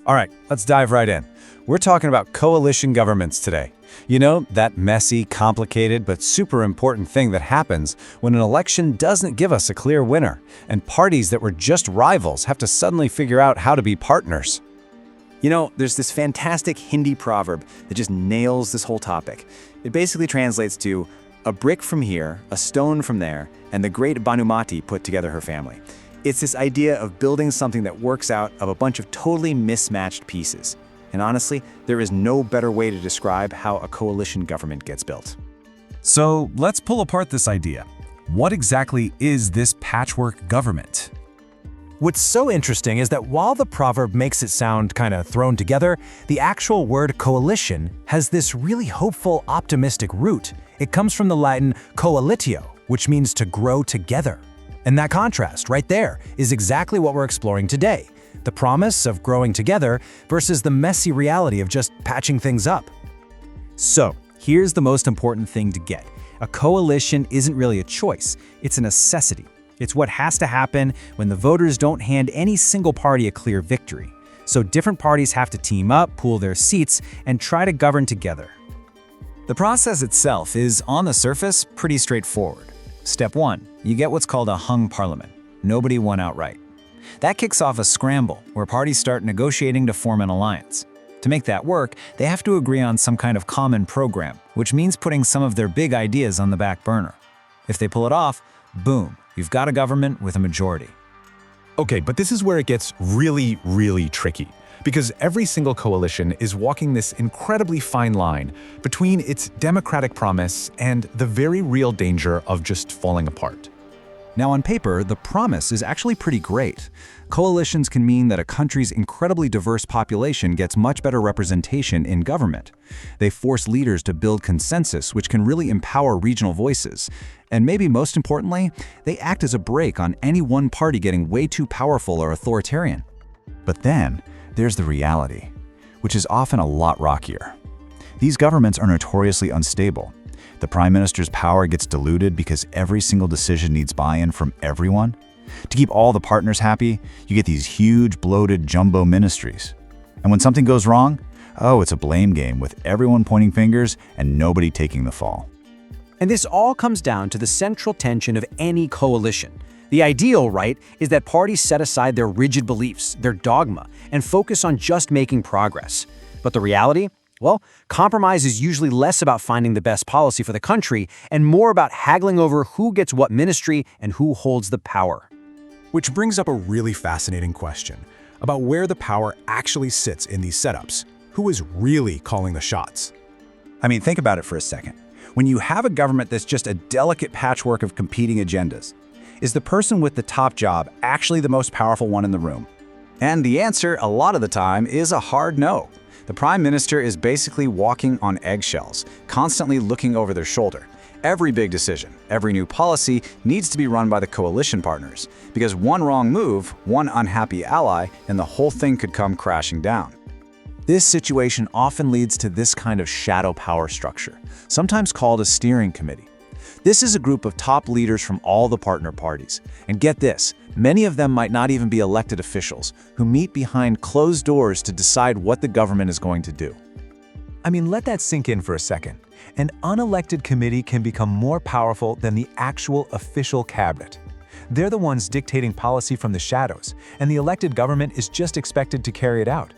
All right, let's dive right in. We're talking about coalition governments today. You know, that messy, complicated, but super important thing that happens when an election doesn't give us a clear winner, and parties that were just rivals have to suddenly figure out how to be partners. You know, there's this fantastic Hindi proverb that just nails this whole topic. It basically translates to, a brick from here, a stone from there, and the great Bhanumati put together her family. It's this idea of building something that works out of a bunch of totally mismatched pieces. And honestly, there is no better way to describe how a coalition government gets built. So let's pull apart this idea. What exactly is this patchwork government? What's so interesting is that while the proverb makes it sound kind of thrown together, the actual word coalition has this really hopeful, optimistic root. It comes from the Latin coalitio, which means to grow together. And that contrast right there is exactly what we're exploring today. The promise of growing together versus the messy reality of just patching things up. So, here's the most important thing to get. A coalition isn't really a choice, it's a necessity. It's what has to happen when the voters don't hand any single party a clear victory. So different parties have to team up, pool their seats, and try to govern together. The process itself is, on the surface, pretty straightforward. Step 1, you get what's called a hung parliament. Nobody won outright. That kicks off a scramble where parties start negotiating to form an alliance. To make that work, they have to agree on some kind of common program, which means putting some of their big ideas on the back burner. If they pull it off, boom, you've got a government with a majority. Okay, but this is where it gets really, really tricky, because every single coalition is walking this incredibly fine line between its democratic promise and the very real danger of just falling apart. Now, on paper, the promise is actually pretty great. Coalitions can mean that a country's incredibly diverse population gets much better representation in government. They force leaders to build consensus, which can really empower regional voices. And maybe most importantly, they act as a brake on any one party getting way too powerful or authoritarian. But then, there's the reality, which is often a lot rockier. These governments are notoriously unstable. The prime minister's power gets diluted because every single decision needs buy-in from everyone. To keep all the partners happy, you get these huge, bloated jumbo ministries. And when something goes wrong, oh, it's a blame game with everyone pointing fingers and nobody taking the fall. And this all comes down to the central tension of any coalition. The ideal, right, is that parties set aside their rigid beliefs, their dogma, and focus on just making progress. But the reality? Well, compromise is usually less about finding the best policy for the country and more about haggling over who gets what ministry and who holds the power. Which brings up a really fascinating question about where the power actually sits in these setups. Who is really calling the shots? I mean, think about it for a second. When you have a government that's just a delicate patchwork of competing agendas, is the person with the top job actually the most powerful one in the room? And the answer, a lot of the time, is a hard no. The prime minister is basically walking on eggshells, constantly looking over their shoulder. Every big decision, every new policy needs to be run by the coalition partners, because one wrong move, one unhappy ally, and the whole thing could come crashing down. This situation often leads to this kind of shadow power structure, sometimes called a steering committee. This is a group of top leaders from all the partner parties. And get this, many of them might not even be elected officials who meet behind closed doors to decide what the government is going to do. I mean, let that sink in for a second. An unelected committee can become more powerful than the actual official cabinet. They're the ones dictating policy from the shadows, and the elected government is just expected to carry it out.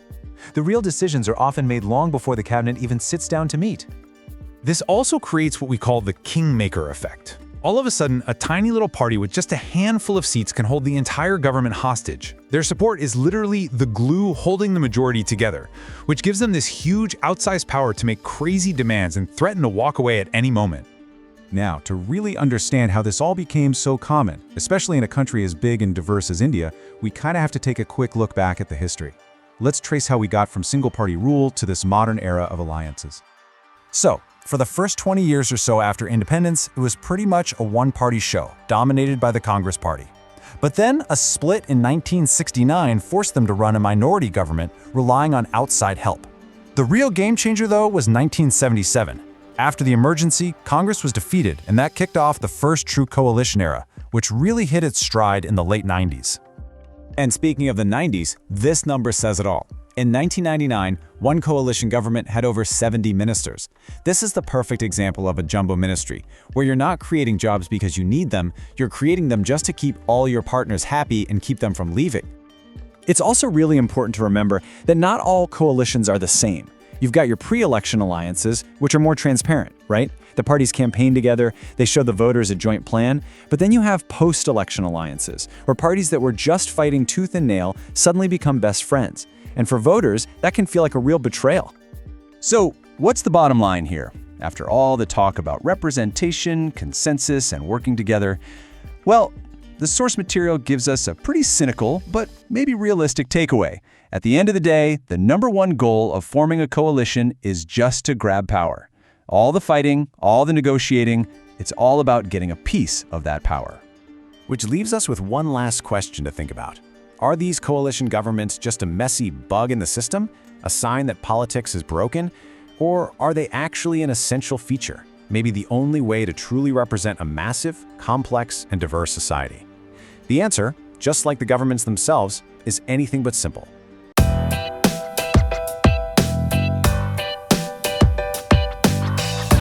The real decisions are often made long before the cabinet even sits down to meet. This also creates what we call the kingmaker effect. All of a sudden, a tiny little party with just a handful of seats can hold the entire government hostage. Their support is literally the glue holding the majority together, which gives them this huge outsized power to make crazy demands and threaten to walk away at any moment. Now, to really understand how this all became so common, especially in a country as big and diverse as India, we kind of have to take a quick look back at the history. Let's trace how we got from single-party rule to this modern era of alliances. So, for the first 20 years or so after independence, it was pretty much a one-party show, dominated by the Congress Party. But then a split in 1969 forced them to run a minority government, relying on outside help. The real game changer, though, was 1977. After the emergency, Congress was defeated, and that kicked off the first true coalition era, which really hit its stride in the late 90s. And speaking of the 90s, this number says it all. In 1999, one coalition government had over 70 ministers. This is the perfect example of a jumbo ministry, where you're not creating jobs because you need them, you're creating them just to keep all your partners happy and keep them from leaving. It's also really important to remember that not all coalitions are the same. You've got your pre-election alliances, which are more transparent, right? The parties campaign together, they show the voters a joint plan, but then you have post-election alliances, where parties that were just fighting tooth and nail suddenly become best friends. And for voters, that can feel like a real betrayal. So, what's the bottom line here? After all the talk about representation, consensus, and working together, well, the source material gives us a pretty cynical, but maybe realistic takeaway. At the end of the day, the #1 goal of forming a coalition is just to grab power. All the fighting, all the negotiating, it's all about getting a piece of that power. Which leaves us with one last question to think about. Are these coalition governments just a messy bug in the system, a sign that politics is broken, or are they actually an essential feature, maybe the only way to truly represent a massive, complex, and diverse society? The answer, just like the governments themselves, is anything but simple.